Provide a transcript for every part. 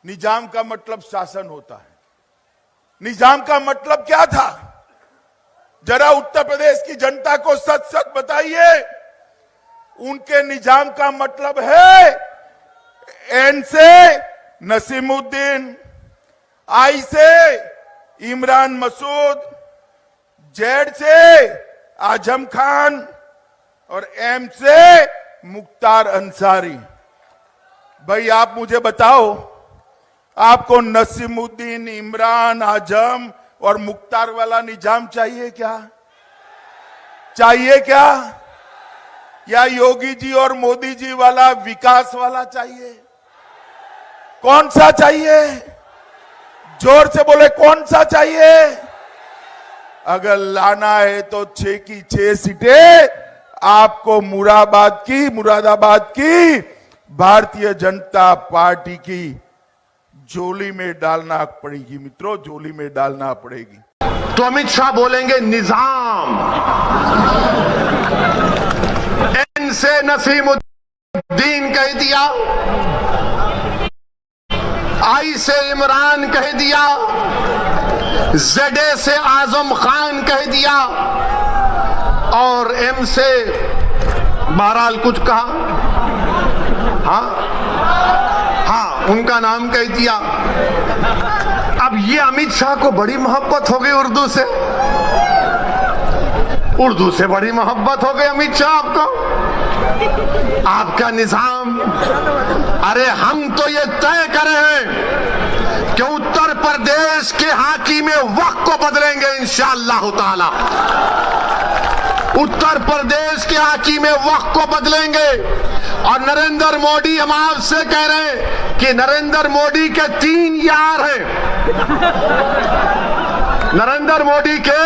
निजाम का मतलब शासन होता है। निजाम का मतलब क्या था? जरा उत्तर प्रदेश की जनता को सच सच बताइए। उनके निजाम का मतलब है एन से नसीमुद्दीन, आई से इमरान मसूद, जेड से आजम खान और एम से मुख्तार अंसारी। भाई आप मुझे बताओ, आपको नसीमुद्दीन, इमरान, आजम और मुख्तार वाला निजाम चाहिए क्या? चाहिए क्या? या योगी जी और मोदी जी वाला विकास वाला चाहिए? कौन सा चाहिए? जोर से बोले, कौन सा चाहिए? अगर लाना है तो 6 की 6 सीटें आपको मुरादाबाद की भारतीय जनता पार्टी की झोली में डालना पड़ेगी। मित्रों, झोली में डालना पड़ेगी। तो अमित शाह बोलेंगे निजाम, एन से नसीमुद्दीन कह दिया, आई से इमरान कह दिया, जेडे से आजम खान कह दिया और एम से बहरहाल कुछ कहा, हाँ उनका नाम कह दिया। अब ये अमित शाह को बड़ी मोहब्बत हो गई उर्दू से बड़ी मोहब्बत हो गई अमित शाह आपको। आपका निजाम, अरे हम तो ये तय करे हैं कि उत्तर प्रदेश के हाकिम वक्त को बदलेंगे इंशाअल्लाह ताला। उत्तर प्रदेश के हाकिम वक्त को बदलेंगे। और नरेंद्र मोदी, हम आपसे कह रहे हैं कि नरेंद्र मोदी के 3 यार हैं। नरेंद्र मोदी के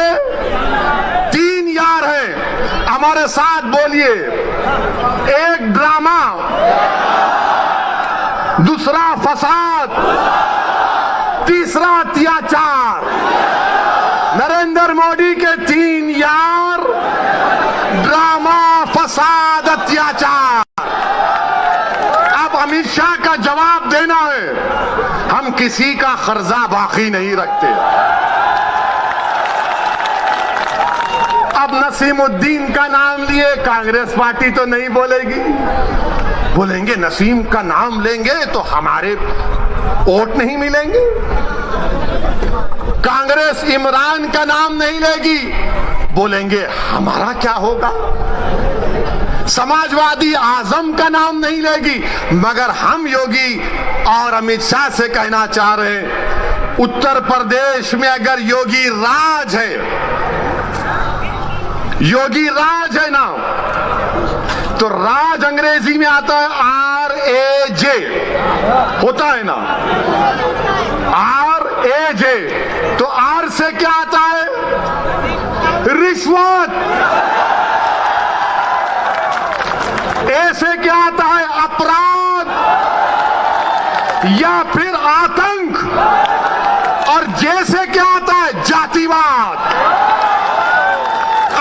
3 यार हैं। हमारे साथ बोलिए, एक ड्रामा, दूसरा फसाद, तीसरा अत्याचार। नरेंद्र मोदी के 3 यार, ड्रामा, फसाद, अत्याचार। अब अमित शाह का जवाब देना है। हम किसी का कर्जा बाकी नहीं रखते। अब नसीमुद्दीन का नाम लिए, कांग्रेस पार्टी तो नहीं बोलेगी। बोलेंगे नसीम का नाम लेंगे तो हमारे वोट नहीं मिलेंगे। कांग्रेस इमरान का नाम नहीं लेगी, बोलेंगे हमारा क्या होगा। समाजवादी आजम का नाम नहीं लेगी। मगर हम योगी और अमित शाह से कहना चाह रहे हैं, उत्तर प्रदेश में अगर योगी राज है, योगी राज है ना, तो राज अंग्रेजी में आता है RAJ, होता है ना, RAJ। तो R से क्या आता है? रिश्वत। A से क्या आता है? अपराध या फिर आतंक। और J से क्या आता है? जातिवाद।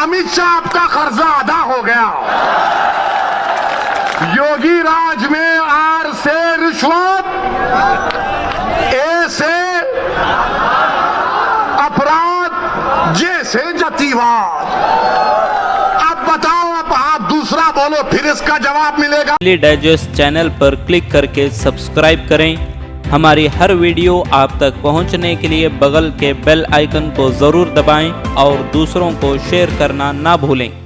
अमित शाह आपका कर्जा अदा हो गया। योगी राज में R से रिश्वत, A से अपराध, J से जातिवाद। अब बताओ, अब आप दूसरा बोलो, फिर इसका जवाब मिलेगा। डेली डाइजेस्ट चैनल पर क्लिक करके सब्सक्राइब करें। हमारी हर वीडियो आप तक पहुंचने के लिए बगल के बेल आइकन को जरूर दबाएं और दूसरों को शेयर करना ना भूलें।